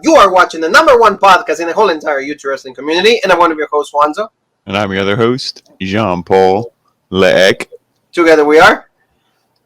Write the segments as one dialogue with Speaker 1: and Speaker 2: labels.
Speaker 1: You are watching the number one podcast in the whole entire YouTube wrestling community, and I'm one of your hosts, Juanzo.
Speaker 2: And I'm your other host, Jean-Paul Leck.
Speaker 1: Together we are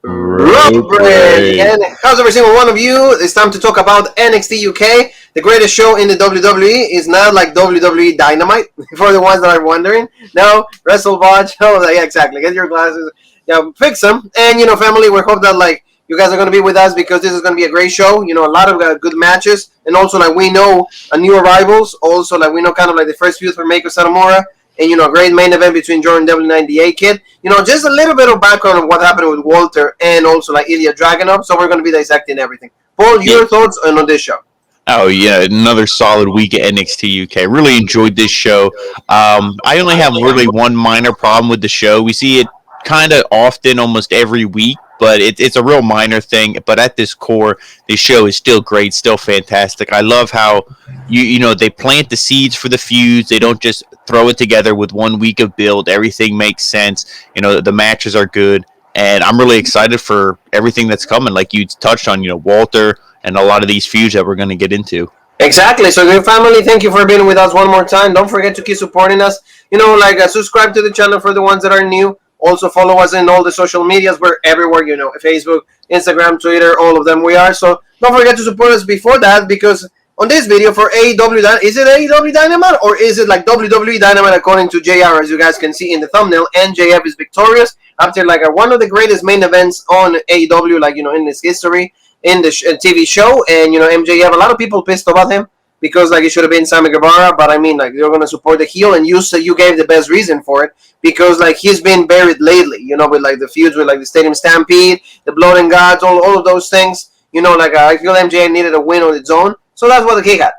Speaker 1: Robert. And how's every single one of you? It's time to talk about NXT UK. The greatest show in the WWE is not like WWE Dynamite, for the ones that are wondering. No, WrestleWatch. Oh, yeah, exactly. Get your glasses. Yeah, fix them. And, family, we hope that, you guys are going to be with us because this is going to be a great show. A lot of good matches. And also, we know new arrivals. Also, we know kind of the first feud for Meiko Satomura. And, a great main event between Jordan Devlin and the A-Kid. Just a little bit of background of what happened with Walter and also, Ilya Dragunov. So we're going to be dissecting everything. Paul, your thoughts on this show?
Speaker 2: Oh, yeah, another solid week at NXT UK. Really enjoyed this show. I only have really one minor problem with the show. We see it kind of often, almost every week. But it's a real minor thing. But at this core, the show is still great, still fantastic. I love how they plant the seeds for the feuds. They don't just throw it together with 1 week of build. Everything makes sense. The matches are good, and I'm really excited for everything that's coming. Like you touched on, Walter and a lot of these feuds that we're going to get into.
Speaker 1: Exactly. So, good family, thank you for being with us one more time. Don't forget to keep supporting us. Subscribe to the channel for the ones that are new. Also, follow us in all the social medias. We're everywhere, Facebook, Instagram, Twitter, all of them we are. So, don't forget to support us before that because on this video for AEW, is it AEW Dynamite or is it like WWE Dynamite according to JR, as you guys can see in the thumbnail? And JF is victorious after one of the greatest main events on AEW, in this history, in the TV show. And, MJF, a lot of people pissed about him. Because it should have been Sammy Guevara, but you're gonna support the heel, and you gave the best reason for it because he's been buried lately, with the feuds with the Stadium Stampede, the Blood and Gods, all of those things. I feel MJ needed a win on its own, so that's what he got.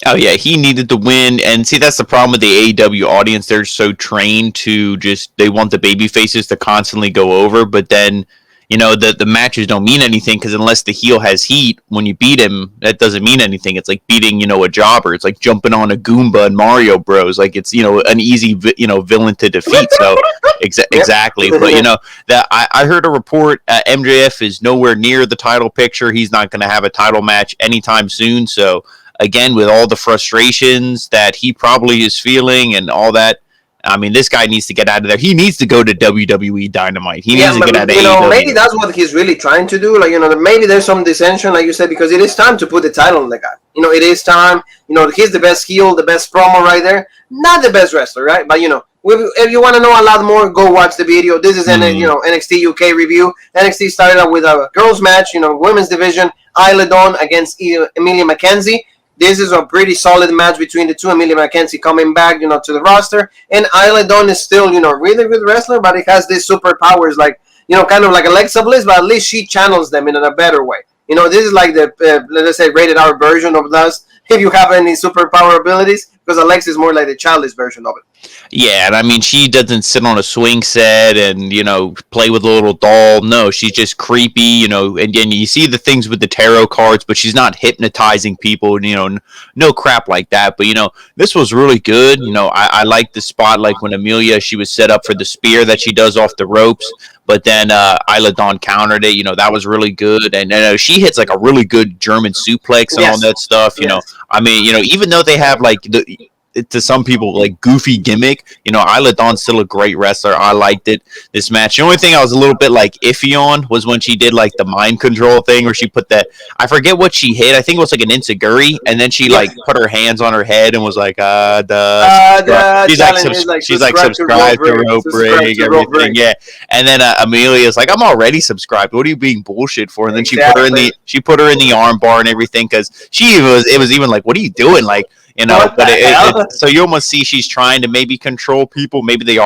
Speaker 2: Oh yeah, he needed to win, and see that's the problem with the AEW audience. They're so trained to they want the baby faces to constantly go over, but then. The matches don't mean anything because unless the heel has heat, when you beat him, that doesn't mean anything. It's like beating, a jobber. It's like jumping on a Goomba in Mario Bros. It's, an easy, villain to defeat. So, exactly. But, that I heard a report, MJF is nowhere near the title picture. He's not going to have a title match anytime soon. So, again, with all the frustrations that he probably is feeling and all that, I mean, this guy needs to get out of there. He needs to go to WWE Dynamite. He needs to get out of AEW.
Speaker 1: Maybe that's what he's really trying to do. Maybe there's some dissension, like you said, because it is time to put the title on the guy. It is time. He's the best heel, the best promo right there. Not the best wrestler, right? But, if you want to know a lot more, go watch the video. This is NXT UK review. NXT started out with a girls match, women's division, Isla Dawn against Emilia McKenzie. This is a pretty solid match between the two. Emilia McKenzie coming back, to the roster. And Isla Dawn is still, really good wrestler, but it has these superpowers, kind of like Alexa Bliss, but at least she channels them in a better way. This is like the, let's say, rated R version of us, if you have any superpower abilities, because Alexa is more like the childish version of it.
Speaker 2: Yeah, and I mean, she doesn't sit on a swing set and, play with a little doll. No, she's just creepy, and you see the things with the tarot cards, but she's not hypnotizing people, no crap like that. But, this was really good. I like the spot, when Emilia, she was set up for the spear that she does off the ropes. But then Isla Dawn countered it. That was really good. And she hits a really good German suplex and all that stuff. I mean, even though they have to some people goofy gimmick, Isla Dawn's still a great wrestler. I liked it, this match. The only thing I was a little bit iffy on was when she did the mind control thing where she put that, I forget what she hit. I think it was an enziguri, and then she put her hands on her head and was she's subscribe to Rope Rig, everything. Yeah. And then Amelia's I'm already subscribed. What are you being bullshit for? And then she put her in the arm bar and everything because it was even what are you doing? But so you almost see she's trying to maybe control people. Maybe they're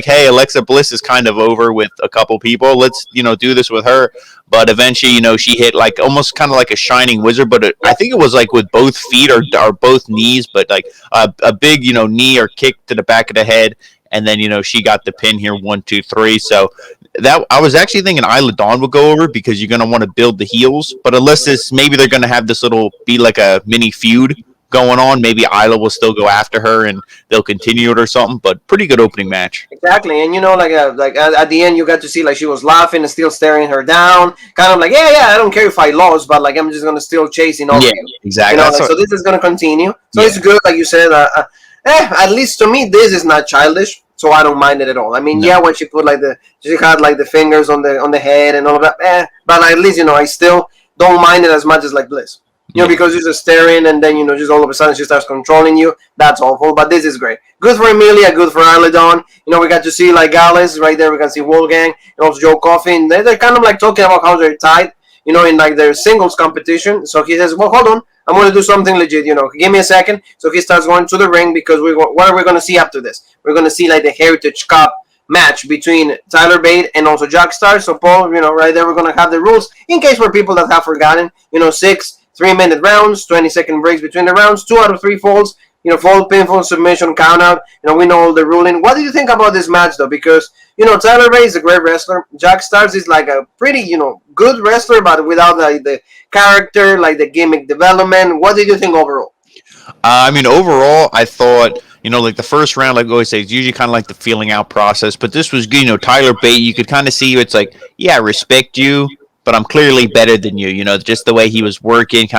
Speaker 2: hey, Alexa Bliss is kind of over with a couple people. Let's, do this with her. But eventually, she hit almost kind of like a shining wizard. But I think it was with both feet or both knees, but a big, knee or kick to the back of the head. And then, she got the pin here, 1, 2, 3. So that I was actually thinking Isla Dawn would go over because you're going to want to build the heels. But unless maybe they're going to have this be a mini feud going on. Maybe Isla will still go after her and they'll continue it or something. But pretty good opening match.
Speaker 1: Exactly, and like at the end, you got to see like she was laughing and still staring her down, kind of like, yeah, I don't care if I lost, but like I'm just gonna still chasing over
Speaker 2: Yeah,
Speaker 1: you.
Speaker 2: exactly. That's
Speaker 1: So this is gonna continue. So
Speaker 2: Yeah.
Speaker 1: it's good, like you said. At least to me, this is not childish, so I don't mind it at all. I mean,
Speaker 2: No.
Speaker 1: yeah, when she put she had like the fingers on the head and all of that, but at least I still don't mind it as much as like Bliss. Because you're just staring and then, just all of a sudden she starts controlling you. That's awful, but this is great. Good for Emilia, good for Aladon. We got to see like Gallus right there. We can see Wolfgang and also Joe Coffey. And they're kind of like talking about how they're tied, in like their singles competition. So he says, well, hold on. I'm going to do something legit, Give me a second. So he starts going to the ring because what are we going to see after this? We're going to see like the Heritage Cup match between Tyler Bate and also Jack Starr. So Paul, right there, we're going to have the rules in case for people that have forgotten, 6 3-minute rounds, 20-second breaks between the rounds, 2 out of 3 falls, fall, pinfall, submission, count out. We know all the ruling. What do you think about this match, though? Because, Tyler Bate is a great wrestler. Jack Starks is like a pretty, good wrestler, but without like the character, like the gimmick development. What did you think overall?
Speaker 2: I mean, overall, I thought, like the first round, like I always say, it's usually kind of like the feeling out process. But this was good. Tyler Bate, you could kind of see it's like, yeah, I respect you, but I'm clearly better than you. Just the way he was working,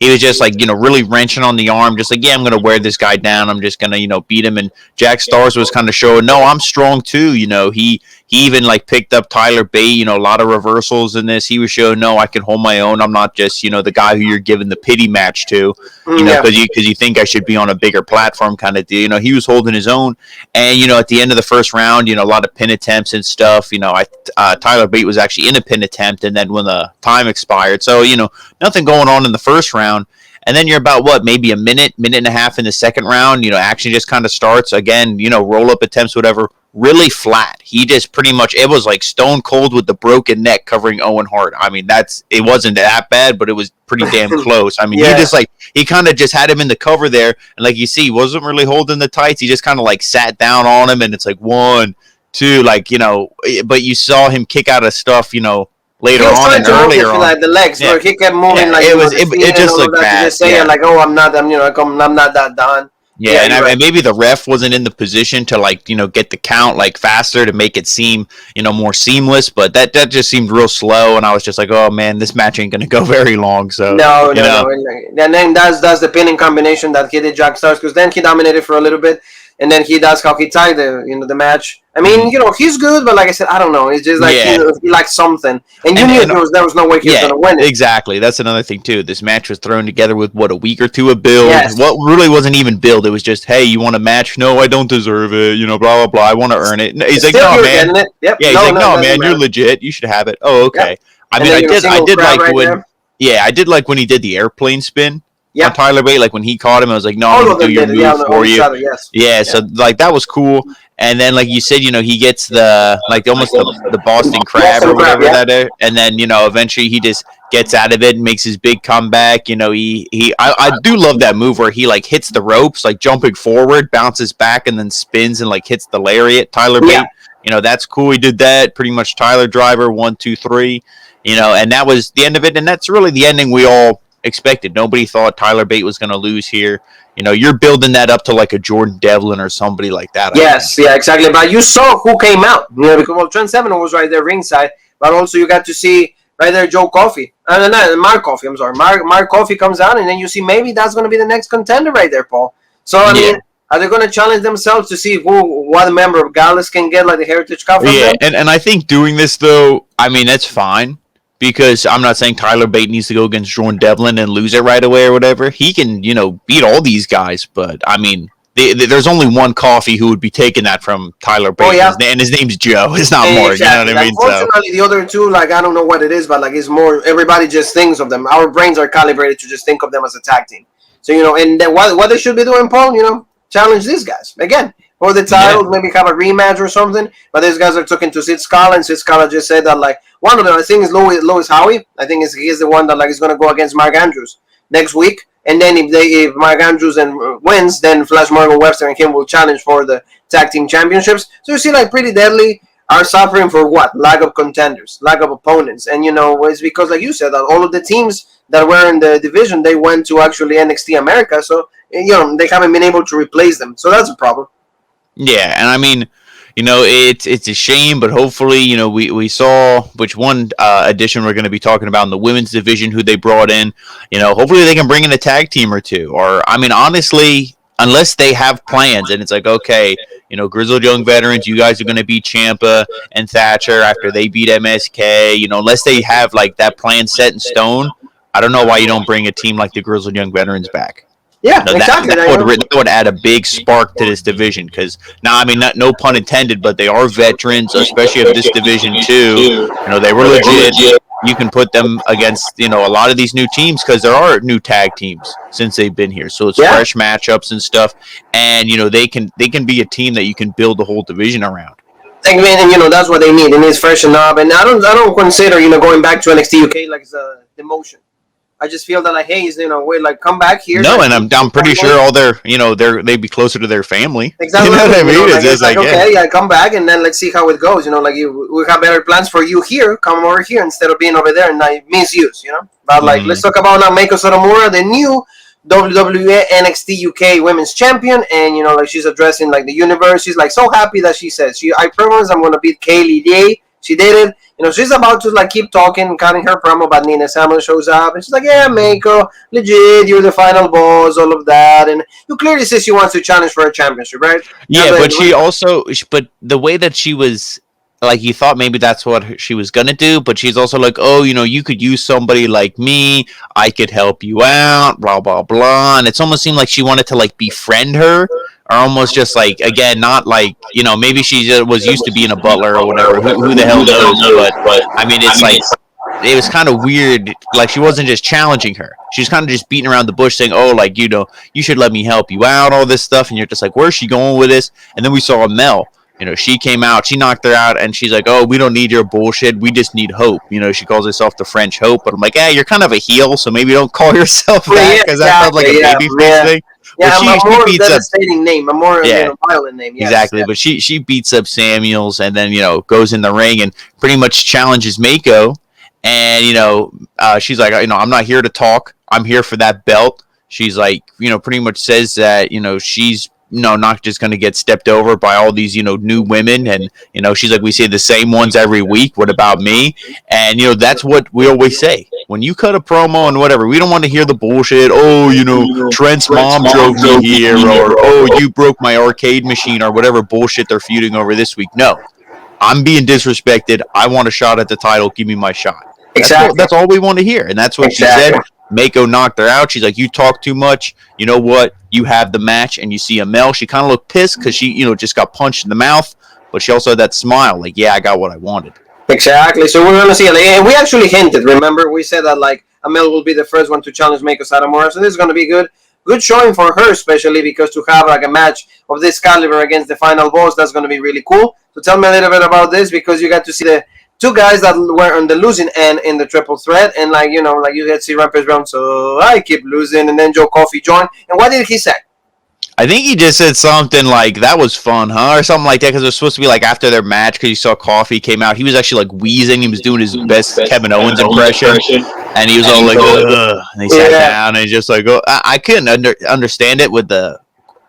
Speaker 2: he was just like, really wrenching on the arm, just like, yeah, I'm going to wear this guy down. I'm just going to, beat him. And Jack Stars was kind of showing, no, I'm strong too. He even like picked up Tyler Bate, a lot of reversals in this. He was showing, no, I can hold my own. I'm not just, the guy who you're giving the pity match to, because you think I should be on a bigger platform kind of deal. He was holding his own. And, at the end of the first round, a lot of pin attempts and stuff. Tyler Bate was actually in a pin attempt, and then when the time expired. So, nothing going on in the first round. And then you're about, maybe a minute and a half in the second round, action just kind of starts. Again, roll-up attempts, whatever, really flat. He just pretty much, it was like Stone Cold with the broken neck covering Owen Hart. I mean, it wasn't that bad, but it was pretty damn close. I mean, he kind of just had him in the cover there. And like you see, he wasn't really holding the tights. He just kind of like sat down on him, and it's like 1, 2, but you saw him kick out of stuff, later on and earlier on.
Speaker 1: Like the legs, where he kept moving like
Speaker 2: it just looked bad.
Speaker 1: Just saying like, oh, I'm not that done.
Speaker 2: Yeah, and maybe the ref wasn't in the position to get the count faster to make it seem more seamless, but that just seemed real slow, and I was just like, oh man, this match ain't gonna go very long. So
Speaker 1: no. And then that's the pinning combination that he did Jack Stars, because then he dominated for a little bit. And then he does how he tied the match. I mean, he's good, but like I said, I don't know. It's just like he likes something, and you knew there was no way he was going to win it.
Speaker 2: Exactly. That's another thing too. This match was thrown together with a week or two of build.
Speaker 1: Yes.
Speaker 2: What really wasn't even build. It was just, hey, you want a match? No, I don't deserve it. Blah blah blah. I want to earn it. He's like, no, man.
Speaker 1: Yep.
Speaker 2: Yeah, he's no, man, you're legit. You should have it. Oh, okay. Yep. I mean, I did like when. There. Yeah, I did like when he did the airplane spin. On Tyler Bate, like when he caught him, I was like, no, I'm going to do your move for you. So like that was cool. And then like you said, he gets the almost the Boston Crab or whatever that is. And then, eventually he just gets out of it and makes his big comeback. I do love that move where he like hits the ropes, like jumping forward, bounces back, and then spins and like hits the lariat. Tyler Bate, that's cool. He did that pretty much. Tyler Driver 1, 2, 3, and that was the end of it. And that's really the ending we all expected. Nobody thought Tyler Bate was going to lose here. You're building that up to like a Jordan Devlin or somebody like that.
Speaker 1: Yes, exactly. But you saw who came out. Because Trent Seven was right there ringside, but also you got to see right there Joe Coffey. Mark Coffey. I'm sorry, Mark Coffey comes out, and then you see maybe that's going to be the next contender right there, Paul. So I mean, are they going to challenge themselves to see what member of Gallus can get like the Heritage Cup?
Speaker 2: Yeah, and I think doing this though, I mean that's fine. Because I'm not saying Tyler Bate needs to go against Jordan Devlin and lose it right away or whatever. He can, beat all these guys. But, I mean, there's only one Coffey who would be taking that from Tyler Bate. Oh, yeah. And his name's Joe. It's not more. Exactly. You know what I mean?
Speaker 1: Unfortunately, the other two, I don't know what it is, but, it's more, everybody just thinks of them. Our brains are calibrated to just think of them as a tag team. So, and then what they should be doing, Paul, challenge these guys. Again, for the title, maybe have a rematch or something. But these guys are talking to Sid Scala, and Sid Scala just said that, one of them, I think, is Louis Howie. I think he's the one that is going to go against Mark Andrews next week. And then if Mark Andrews wins, then Flash Morgan Webster and him will challenge for the tag team championships. So you see, Pretty Deadly are suffering for what? Lack of contenders, lack of opponents. And, it's because, like you said, that all of the teams that were in the division, they went to actually NXT America. So they haven't been able to replace them. So that's a problem.
Speaker 2: Yeah, and I mean, it's a shame, but hopefully, we saw which one addition we're going to be talking about in the women's division, who they brought in. Hopefully they can bring in a tag team or two. Or, I mean, honestly, unless they have plans and it's like, okay, grizzled young veterans, you guys are going to beat Ciampa and Thatcher after they beat MSK. Unless they have like that plan set in stone, I don't know why you don't bring a team like the grizzled young veterans back.
Speaker 1: Yeah, exactly.
Speaker 2: That would add a big spark to this division because now, I mean, no pun intended, but they are veterans, especially of this division too. They were legit. You can put them against a lot of these new teams because there are new tag teams since they've been here, so it's fresh matchups and stuff, and they can be a team that you can build the whole division around.
Speaker 1: I mean, and that's what they need. It needs freshen up, and I don't consider going back to NXT UK like it's a demotion. I just feel that like, hey, wait, like come back here.
Speaker 2: No, and I'm pretty sure all they'd be closer to their family.
Speaker 1: Exactly.
Speaker 2: You know what I mean?
Speaker 1: It's just like okay, yeah, come back and then let's see how it goes. We have better plans for you here. Come over here instead of being over there and misuse. But like, let's talk about now Meiko Satomura, the new WWE NXT UK Women's Champion, and like she's addressing like the universe. She's like so happy that she says I promise I'm gonna beat Kaylee Day. She did it. She's about to like keep talking, cutting her promo, but Nina Samuel shows up and she's like, yeah, Meiko, legit, you're the final boss, all of that. And you clearly say she wants to challenge for a championship, right?
Speaker 2: Yeah, but the way that she was, like, you thought maybe that's what she was going to do, but she's also like, oh, you could use somebody like me, I could help you out, blah, blah, blah. And it's almost seemed like she wanted to like befriend her. Or almost just like, again, not like, maybe she was used to being a butler or whatever. Who the hell knows? But I mean, it's like, it was kind of weird. Like, she wasn't just challenging her. She was kind of just beating around the bush saying, oh, like, you should let me help you out, all this stuff. And you're just like, where's she going with this? And then we saw Mel. She came out, she knocked her out, and she's like, oh, we don't need your bullshit. We just need hope. She calls herself the French Hope. But I'm like, you're kind of a heel, so maybe don't call yourself that because that felt like a babyface thing.
Speaker 1: Yeah, I'm more devastating name. I'm more violent name. Yes.
Speaker 2: Exactly, but she beats up Samuels and then goes in the ring and pretty much challenges Meiko, and she's like, I'm not here to talk. I'm here for that belt. She's like, pretty much says that she's not just going to get stepped over by all these new women, and she's like, we say the same ones every week. What about me? And that's what we always say when you cut a promo and whatever. We don't want to hear the bullshit. Oh, Trent's mom drove me here, or oh, you broke my arcade machine, or whatever bullshit they're feuding over this week. No, I'm being disrespected. I want a shot at the title. Give me my shot.
Speaker 1: Exactly.
Speaker 2: That's all we want to hear, and that's what she said. Meiko knocked her out. She's like, you talk too much. You know what? You have the match, and you see Mel. She kind of looked pissed because she, just got punched in the mouth, but she also had that smile, like, yeah, I got what I wanted.
Speaker 1: Exactly. So we're going to see, and we actually hinted, remember? We said that, like, Amel will be the first one to challenge Meiko Satomura, so this is going to be good showing for her, especially because to have, like, a match of this caliber against the final boss, that's going to be really cool. So tell me a little bit about this, because you got to see the two guys that were on the losing end in the triple threat, and like you get to see Rampage Brown, so I keep losing, and then Joe Coffey joined. And what did he say?
Speaker 2: I think he just said something like, that was fun, huh? Or something like that, because it was supposed to be like after their match, because you saw Coffey came out. He was actually like wheezing. He was doing his best Kevin Owens impression. And he was all like, ugh. And he sat down and just like, oh. I couldn't understand it with the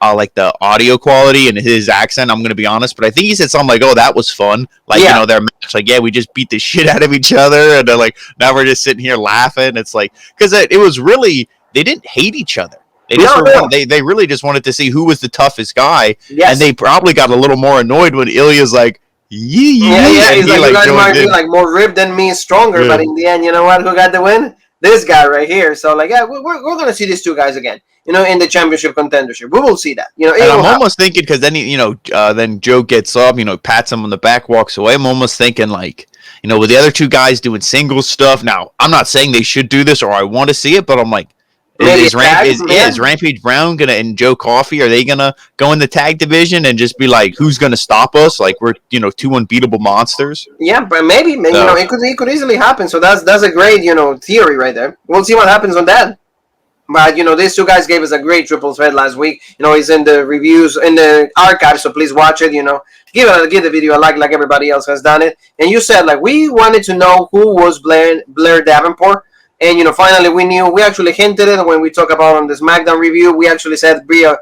Speaker 2: like the audio quality and his accent, I'm going to be honest, but I think he said something like, oh, that was fun. Like, their match, like, yeah, we just beat the shit out of each other. And they're like, now we're just sitting here laughing. It's like, because it was really, they didn't hate each other. They really just wanted to see who was the toughest guy. Yes. And they probably got a little more annoyed when Ilya's like, yeah.
Speaker 1: He's like, you guys might be like more ripped than me, stronger, but in the end, you know what? Who got the win? This guy right here. So like, yeah, we're going to see these two guys again. In the championship contendership, we will see that. And
Speaker 2: I'm almost thinking, because then then Joe gets up, pats him on the back, walks away. I'm almost thinking like, with the other two guys doing singles stuff. Now, I'm not saying they should do this or I want to see it, but I'm like, is Rampage Brown and Joe Coffey, are they gonna go in the tag division and just be like, who's gonna stop us? Like we're two unbeatable monsters.
Speaker 1: Yeah, but maybe so. It could easily happen. So that's a great theory right there. We'll see what happens on that. But these two guys gave us a great triple threat last week. He's in the reviews in the archive, so please watch it. Give the video a like everybody else has done it. And you said like we wanted to know who was Blair Davenport. And finally we actually hinted it when we talk about on the SmackDown review. We actually said Bea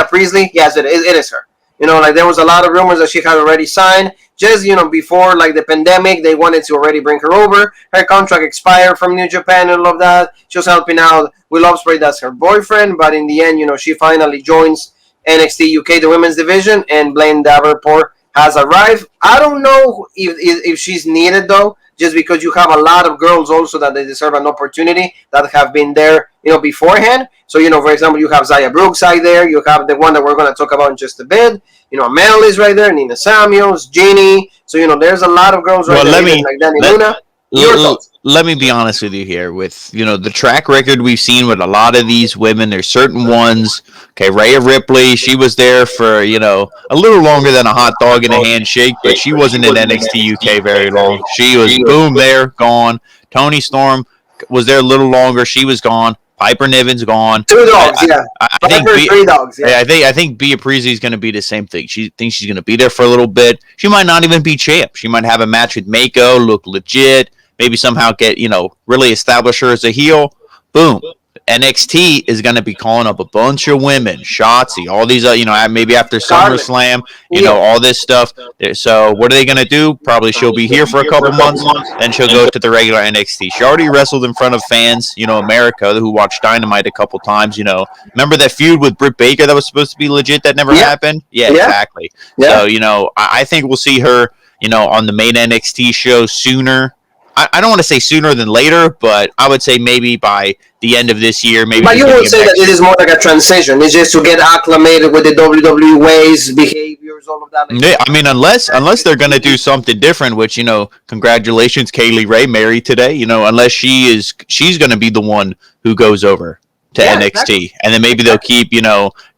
Speaker 1: Priestley. Yes, it is her. Like there was a lot of rumors that she had already signed. Just before like the pandemic, they wanted to already bring her over. Her contract expired from New Japan and all of that. She was helping out Will Ospreay, that's her boyfriend. But in the end, she finally joins NXT UK, the women's division, and Blair Davenport has arrived. I don't know if she's needed though, just because you have a lot of girls also that they deserve an opportunity that have been there, beforehand. So, for example, you have Zaya Brookside there. You have the one that we're going to talk about in just a bit. Mel is right there, Nina Samuels, Jeannie. So, there's a lot of girls right there, like Danny Luna. Your thoughts?
Speaker 2: Let me be honest with you here. With the track record we've seen with a lot of these women, there's certain ones. Okay, Rhea Ripley, she was there for a little longer than a hot dog and a handshake, but she wasn't in NXT UK very long. She was boom there, gone. Toni Storm was there a little longer. She was gone. Piper Niven's gone.
Speaker 1: 2 dogs,
Speaker 2: I think
Speaker 1: 3 dogs. Yeah.
Speaker 2: I think Bea Priestley is going to be the same thing. She thinks she's going to be there for a little bit. She might not even be champ. She might have a match with Mako, look legit. Maybe somehow get, really establish her as a heel. Boom. NXT is going to be calling up a bunch of women. Shotzi, all these, maybe after SummerSlam, all this stuff. So what are they going to do? Probably she'll be here for a couple months, then she'll go to the regular NXT. She already wrestled in front of fans, America, who watched Dynamite a couple times, Remember that feud with Britt Baker that was supposed to be legit that never happened? Yeah, exactly. Yeah. So, I think we'll see her, on the main NXT show sooner. I don't want to say sooner than later, but I would say maybe by the end of this year. Maybe.
Speaker 1: But you would say that it is more like a transition. It's just to get acclimated with the WWE ways, behaviors, all of that.
Speaker 2: Yeah, I mean, unless they're going to do something different, which, congratulations, Kaylee Ray married today. Unless she's going to be the one who goes over to NXT. Exactly. And then maybe they'll keep,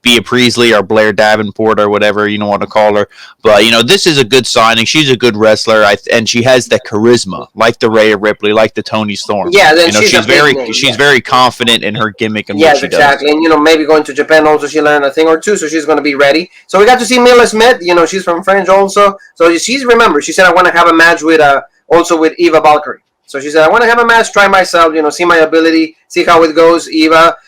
Speaker 2: Bea Priestley or Blair Davenport or whatever you want to call her. But, this is a good signing. She's a good wrestler, and she has the charisma, like the Rhea Ripley, like the Toni Storm.
Speaker 1: Yeah, then
Speaker 2: she's very confident in her gimmick and what she
Speaker 1: exactly.
Speaker 2: does.
Speaker 1: And, maybe going to Japan also she learned a thing or two, so she's going to be ready. So we got to see Mila Smith. She's from French also. So she said, I want to have a match with also with Eva Valkyrie. So she said, I want to have a match, try myself, see my ability, see how it goes. Eva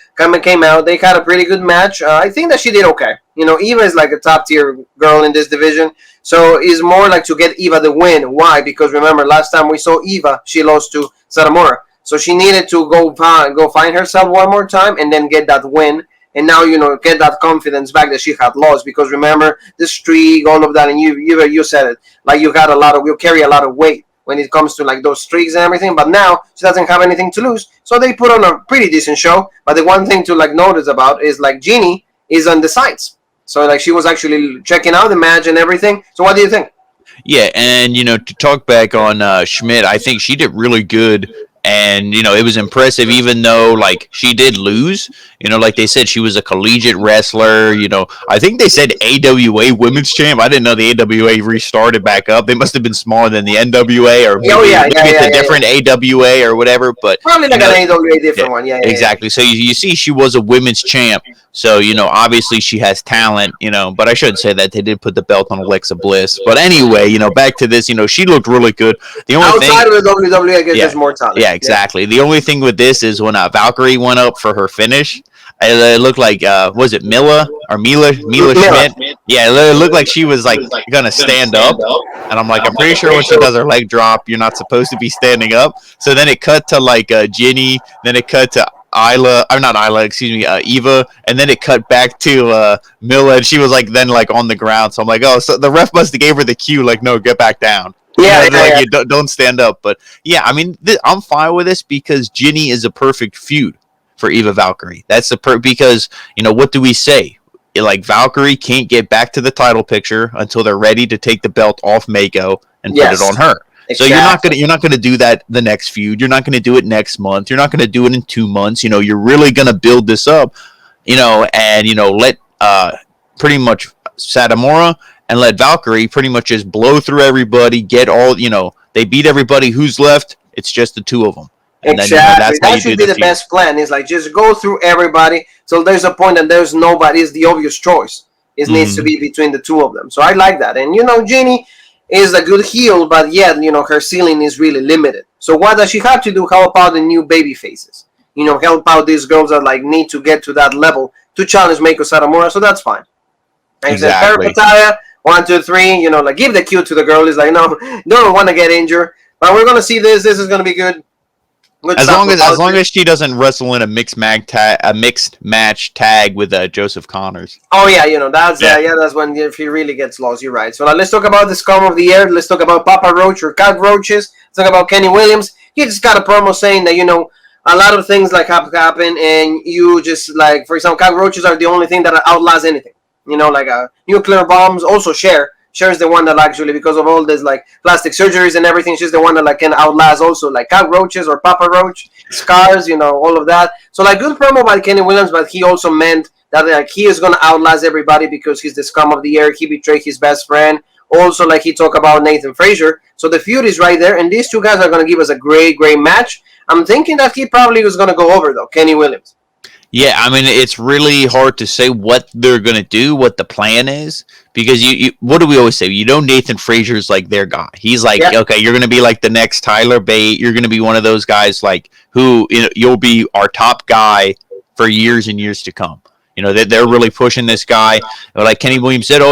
Speaker 1: came out. They had a pretty good match. I think that she did okay. Eva is like a top tier girl in this division. So it's more like to get Eva the win. Why? Because remember, last time we saw Eva, she lost to Saramura. So she needed to go find herself one more time and then get that win. And now, get that confidence back that she had lost. Because remember, the streak, all of that, and you said it. Like you carry a lot of weight when it comes to like those streaks and everything, but now she doesn't have anything to lose, so they put on a pretty decent show. But the one thing to like notice about is like Jeannie is on the sides, so like she was actually checking out the match and everything. So what do you think?
Speaker 2: Yeah, and to talk back on Schmidt, I think she did really good. And, it was impressive, even though, like, she did lose. Like they said, she was a collegiate wrestler. I think they said AWA Women's Champ. I didn't know the AWA restarted back up. They must have been smaller than the NWA or maybe it's a different AWA or whatever. But
Speaker 1: probably like an AWA different one. Yeah,
Speaker 2: exactly. So you see she was a women's champ. So, obviously she has talent, but I shouldn't say that. They did put the belt on Alexa Bliss. But anyway, back to this, she looked really good. The only
Speaker 1: outside of the WWE, I guess there's more talent.
Speaker 2: Yeah, exactly. The only thing with this is when Valkyrie went up for her finish, it looked like, was it Mila Schmidt? Yeah, it looked like she was like going to stand up. And I'm like, I'm pretty sure when she does her leg drop, you're not supposed to be standing up. So then it cut to like Ginny, then it cut to Eva, and then it cut back to Mila, and she was like then like on the ground. So I'm like, oh, so the ref must have gave her the cue, like, no, get back down. You don't stand up. But yeah, I mean, I'm fine with this because Ginny is a perfect feud for Eva Valkyrie. That's because what do we say? Like Valkyrie can't get back to the title picture until they're ready to take the belt off Mako and put it on her. Exactly. So you're not gonna do that the next feud. You're not gonna do it next month. You're not gonna do it in 2 months. You're really gonna build this up. And let pretty much Satomura and let Valkyrie pretty much just blow through everybody. Get all they beat everybody who's left. It's just the two of them. And
Speaker 1: exactly. Then, that's that should be the best plan. Is like just go through everybody. So there's a point that there's nobody. Is the obvious choice. It needs to be between the two of them. So I like that. And Jeannie is a good heel, but yet her ceiling is really limited. So what does she have to do? Help out the new baby faces. Help out these girls that like need to get to that level to challenge Meiko Satomura. So that's fine. Like I said,
Speaker 2: Exactly.
Speaker 1: Pataya, 1, 2, 3. Like give the cue to the girl. Is like no, don't want to get injured. But we're gonna see this. This is gonna be good.
Speaker 2: As long as she doesn't wrestle in a mixed match tag with Joseph Connors.
Speaker 1: Oh yeah, that's when if he really gets lost. You're right. So now let's talk about the scum of the air. Let's talk about Papa Roach or cockroaches. Let's talk about Kenny Williams. He just got a promo saying that a lot of things like have happened, and you just like, for example, cockroaches are the only thing that outlasts anything. Like nuclear bombs. Also, Cher's the one that actually, because of all this like plastic surgeries and everything, she's the one that like can outlast also like cockroaches or Papa Roach, scars, all of that. So like good promo by Kenny Williams, but he also meant that like he is gonna outlast everybody because he's the scum of the air. He betrayed his best friend. Also, like he talked about Nathan Frazier. So the feud is right there, and these two guys are gonna give us a great match. I'm thinking that he probably was gonna go over though, Kenny Williams.
Speaker 2: Yeah, I mean, it's really hard to say what they're going to do, what the plan is, because you what do we always say? Nathan Frazier's like their guy. He's like, okay, you're going to be like the next Tyler Bate. You're going to be one of those guys like who you'll be our top guy for years and years to come. They're really pushing this guy. Like Kenny Williams said,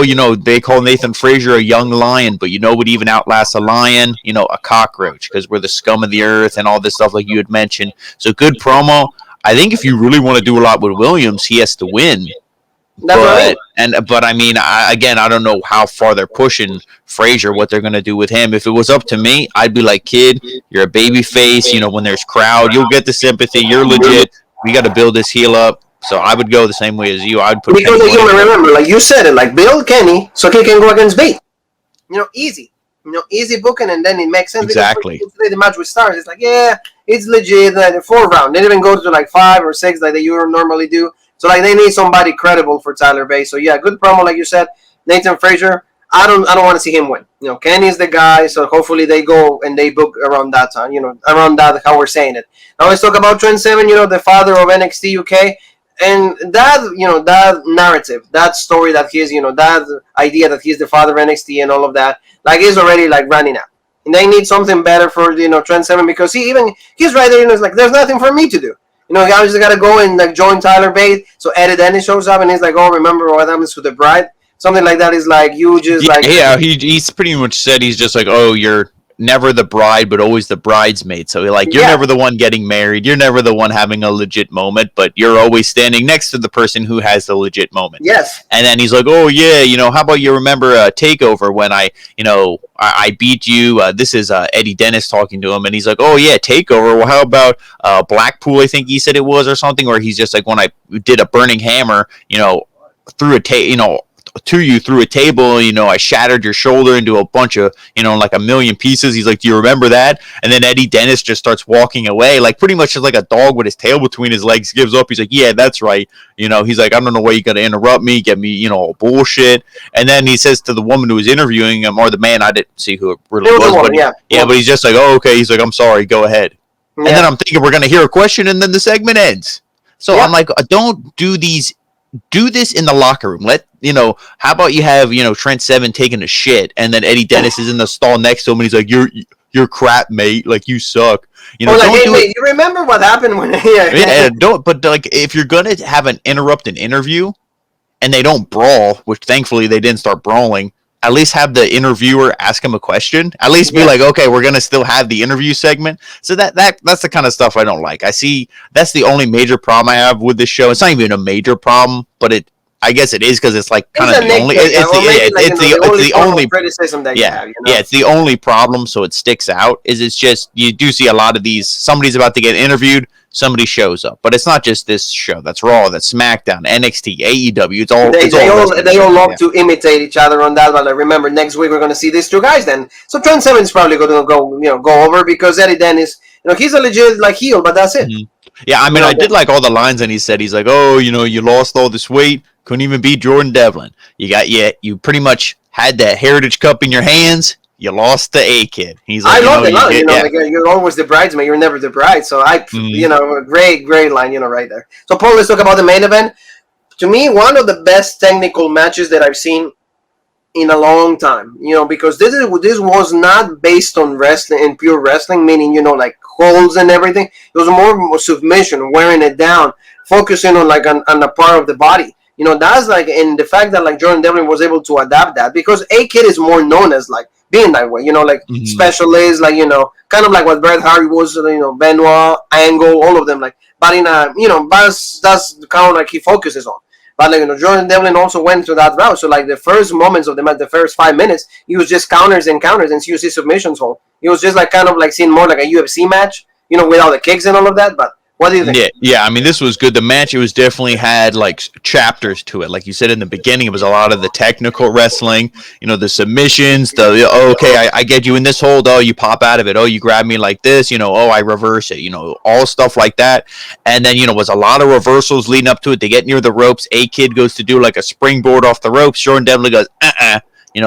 Speaker 2: they call Nathan Frazier a young lion, but what even outlasts a lion? A cockroach, because we're the scum of the earth and all this stuff like you had mentioned. So good promo. I think if you really want to do a lot with Williams, he has to win. But I mean, I don't know how far they're pushing Frazier, what they're going to do with him. If it was up to me, I'd be like, kid, you're a baby face. When there's crowd, you'll get the sympathy. You're legit. We got to build this heel up. So I would go the same way as you. I'd put
Speaker 1: because you remember, like you said it, like build Kenny so he can go against Bate. Easy. Easy booking, and then it makes sense.
Speaker 2: Exactly.
Speaker 1: The match with Stars, it's like, yeah, it's legit. Like the 4th round, they didn't even go to like 5 or 6 like they normally do. So like they need somebody credible for Tyler Bate. So yeah, good promo, like you said. Nathan Frazier, I don't want to see him win. Kenny's the guy. So hopefully they go and they book around that time. Around that how we're saying it. Now let's talk about Trent Seven. The father of NXT UK. And that, that narrative, that story that he's, that idea that he's the father of NXT and all of that, like, is already, like, running out. And they need something better for, Trent Seven, because he's right there, it's like, there's nothing for me to do. I just got to go and, like, join Tyler Bate. So Eddie Dennis shows up, and he's like, oh, remember what happens to the bride? Something like that is like, you just, like...
Speaker 2: Yeah, he's pretty much said, he's just like, oh, you're never the bride, but always the bridesmaid. So you're never the one getting married. You're never the one having a legit moment, but you're always standing next to the person who has the legit moment.
Speaker 1: Yes.
Speaker 2: And then he's like, oh yeah, how about you remember TakeOver when I beat you? This is Eddie Dennis talking to him, and he's like, oh yeah, TakeOver. Well, how about Blackpool? I think he said it was, or something, where he's just like, when I did a burning hammer, through to you through a table, I shattered your shoulder into a bunch of, like a million pieces. He's like, do you remember that? And then Eddie Dennis just starts walking away, like pretty much just like a dog with his tail between his legs, gives up. He's like, yeah, that's right. He's like, I don't know why you got to interrupt me, get me, bullshit. And then he says to the woman who was interviewing him, or the man, I didn't see who it really was, but but he's just like, oh, okay. He's like, I'm sorry, go ahead. Yeah. And then I'm thinking we're going to hear a question, and then the segment ends. So I'm like, don't do these. Do this in the locker room. How about you have, Trent Seven taking a shit, and then Eddie Dennis is in the stall next to him, and he's like, you're crap, mate. Like, you suck.
Speaker 1: Hey, you remember what happened when...
Speaker 2: But like, if you're going to have an interrupted interview, and they don't brawl, which thankfully they didn't start brawling, at least have the interviewer ask him a question. At least be like, okay, we're going to still have the interview segment. So that's the kind of stuff I don't like. I see that's the only major problem I have with this show. It's not even a major problem, but I guess it is, because it's like kind of the only. It's the only criticism that you have. Yeah, it's the only problem. So it sticks out. It's just you do see a lot of these. Somebody's about to get interviewed. Somebody shows up, but it's not just this show. That's Raw, that's SmackDown, NXT, AEW. It's all.
Speaker 1: They all love to imitate each other on that. But remember, next week we're going to see these two guys. Then, so Trent Seven is probably going to go over, because Eddie Dennis, he's a legit heel, but that's it.
Speaker 2: Mm-hmm. Yeah, I mean, I did like all the lines, and he said, he's like, oh, you lost all this weight, couldn't even beat Jordan Devlin. You pretty much had that Heritage Cup in your hands. You lost the A-Kid. He's like,
Speaker 1: I love it. You're always the bridesmaid. You're never the bride. So great line, right there. So Paul, let's talk about the main event. To me, one of the best technical matches that I've seen in a long time, because this was not based on wrestling and pure wrestling, meaning like holds and everything. It was more submission, wearing it down, focusing on on a part of the body. That's in the fact that Jordan Devlin was able to adapt that, because A-Kid is more known as being that way, specialist, kind of like what Bret Hart was, Benoit, Angle, all of them, but in a, that's kind of he focuses on. But Jordan Devlin also went through that route. So the first moments of the match, the first 5 minutes, he was just counters and counters and CUC submissions hold. He was just kind of seeing more like a UFC match, without the kicks and all of that. But what do you think?
Speaker 2: Yeah. I mean, this was good. The match, it was definitely had chapters to it. Like you said in the beginning, it was a lot of the technical wrestling, the submissions, I get you in this hold. Oh, you pop out of it. Oh, you grab me like this. Oh, I reverse it. All stuff like that. And then, was a lot of reversals leading up to it. They get near the ropes. A-Kid goes to do a springboard off the ropes. Jordan Devlin goes,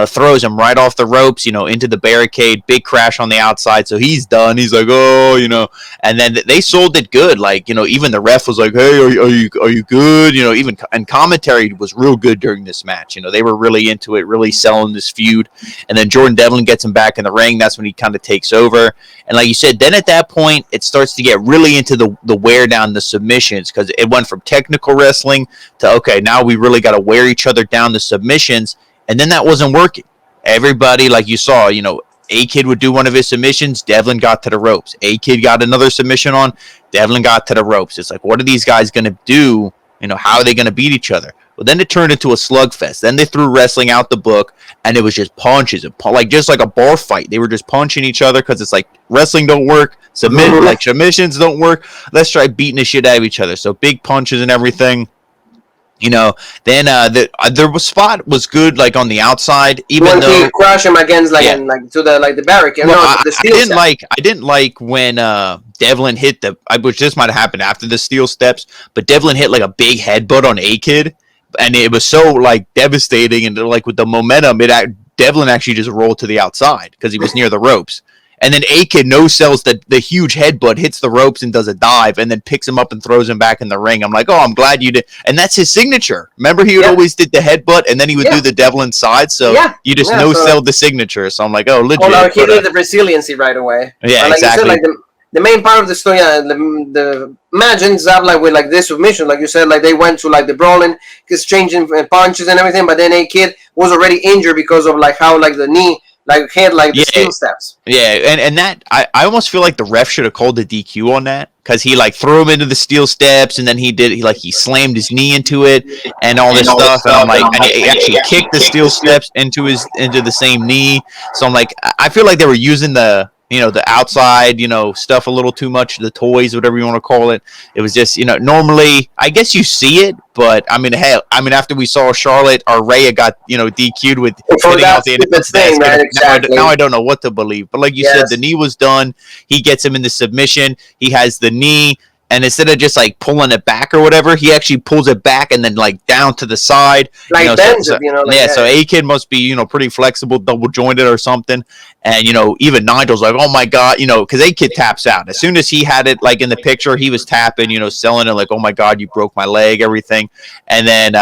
Speaker 2: throws him right off the ropes, into the barricade, big crash on the outside. So he's done. He's like, and then they sold it good. Even the ref was like, hey, are you good? Even and commentary was real good during this match. They were really into it, really selling this feud. And then Jordan Devlin gets him back in the ring. That's when he kind of takes over. And like you said, then at that point, it starts to get really into the wear down, the submissions, because it went from technical wrestling to, okay, now we really got to wear each other down, the submissions. And then that wasn't working. Everybody, like you saw, A-Kid would do one of his submissions. Devlin got to the ropes. A-Kid got another submission on. Devlin got to the ropes. It's what are these guys going to do? How are they going to beat each other? Well, then it turned into a slugfest. Then they threw wrestling out the book, and it was just punches. Just like a bar fight. They were just punching each other because it's wrestling don't work. Submissions don't work. Let's try beating the shit out of each other. So big punches and everything. Then the spot was good, on the outside, even though
Speaker 1: he crashed him against to the barricade.
Speaker 2: I didn't like when Devlin hit which this might have happened after the steel steps, but Devlin hit a big headbutt on A-Kid, and it was so devastating, and with the momentum, Devlin actually just rolled to the outside because he was near the ropes. And then A-Kid no-sells the huge headbutt, hits the ropes and does a dive, and then picks him up and throws him back in the ring. I'm like, I'm glad you did. And that's his signature. Remember, he would always did the headbutt, and then he would do the Devlin side. So you just no-sell the signature. So I'm like, legit.
Speaker 1: He did the resiliency right away.
Speaker 2: Yeah, exactly.
Speaker 1: You said, the main part of the story, the match ends up with this submission, like you said, they went to the brawling, exchanging punches and everything. But then A-Kid was already injured because of how the knee. Hit the steel steps. Yeah,
Speaker 2: and that I almost feel like the ref should have called the DQ on that, because he threw him into the steel steps, and then he slammed his knee into it and all this stuff. And I'm and he actually kicked the steel steps into the same knee. So I'm I feel like they were using the outside, stuff a little too much, the toys, whatever you want to call it. It was just, normally, I guess you see it, but, after we saw Charlotte, or Rhea got, DQ'd with hitting out the end of the thing, right? Exactly. Now I don't know what to believe. But like you said, the knee was done. He gets him in the submission. He has the knee. And instead of just pulling it back or whatever, he actually pulls it back and then down to the side.
Speaker 1: Bends it,
Speaker 2: So A-Kid must be, pretty flexible, double jointed or something. And, even Nigel's oh my God, because A-Kid taps out. As soon as he had it in the picture, he was tapping, selling it oh my God, you broke my leg, everything. And then,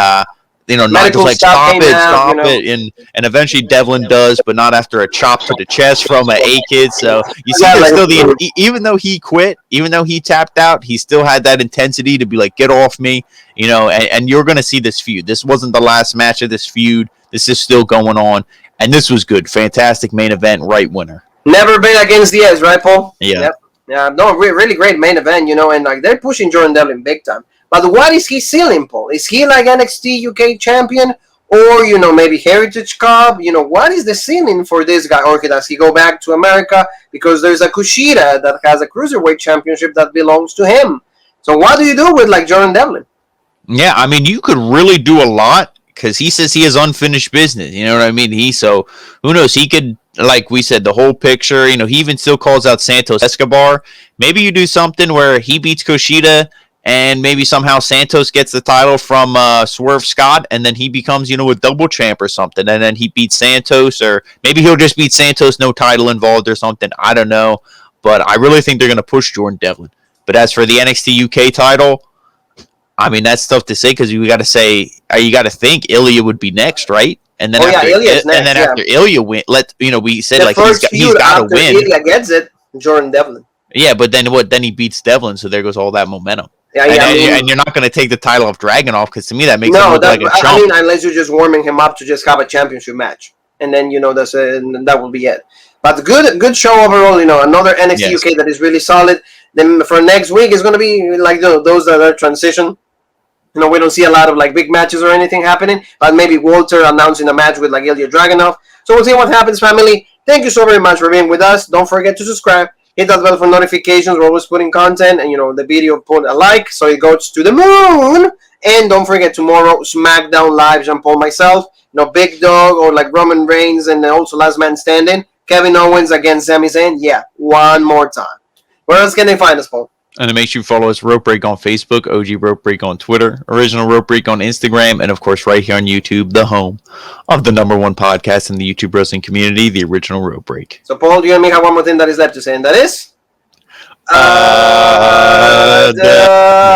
Speaker 2: Nigel's stop it, and eventually Devlin does, but not after a chop to the chest from an A-Kid. So you see, there's still even though he quit, even though he tapped out, he still had that intensity to be get off me, and you're gonna see this feud. This wasn't the last match of this feud. This is still going on, and this was good, fantastic main event, right winner.
Speaker 1: Never been against Diaz, right, Paul?
Speaker 2: Yeah.
Speaker 1: Yep. Yeah, no, really great main event, and they're pushing Jordan Devlin big time. But what is he ceiling, Paul? Is he NXT UK champion, or maybe Heritage Cup? What is the ceiling for this guy, or does he go back to America because there's a Kushida that has a cruiserweight championship that belongs to him? So what do you do with Jordan Devlin?
Speaker 2: Yeah, you could really do a lot, because he says he has unfinished business. You know what I mean? So who knows? He could, like we said, the whole picture. He even still calls out Santos Escobar. Maybe you do something where he beats Kushida, and maybe somehow Santos gets the title from Swerve Scott, and then he becomes, a double champ or something, and then he beats Santos, or maybe he'll just beat Santos, no title involved or something. I don't know, but I really think they're going to push Jordan Devlin. But as for the NXT UK title, that's tough to say, because you got to think Ilya would be next, right? And then
Speaker 1: Ilya's next.
Speaker 2: and then after Ilya win, we said
Speaker 1: the
Speaker 2: like
Speaker 1: first
Speaker 2: he's got to win.
Speaker 1: Ilya gets it, Jordan Devlin.
Speaker 2: Yeah, but then what? Then he beats Devlin, so there goes all that momentum.
Speaker 1: Yeah,
Speaker 2: and you're not going to take the title off Dragunov because to me that makes him look like a chump.
Speaker 1: I mean, unless you're just warming him up to just have a championship match, and then that will be it. But good show overall. Another NXT UK that is really solid. Then for next week is going to be like those that are transition. We don't see a lot of like big matches or anything happening, but maybe Walter announcing a match with like Ilya Dragunov. So we'll see what happens, family. Thank you so very much for being with us. Don't forget to subscribe. Hit that bell for notifications. We're always putting content, and the video, put a like so it goes to the moon. And don't forget tomorrow Smackdown live. Jean Paul, myself, Big Dog or like Roman Reigns, and also Last Man Standing. Kevin Owens against Sami Zayn. Yeah, one more time. Where else can they find us, Paul?
Speaker 2: And to make sure you follow us, Rope Break on Facebook, OG Rope Break on Twitter, Original Rope Break on Instagram, and of course right here on YouTube, the home of the #1 podcast in the YouTube wrestling community, the Original Rope Break.
Speaker 1: So Paul, you and me have one more thing that is left to say, and that is...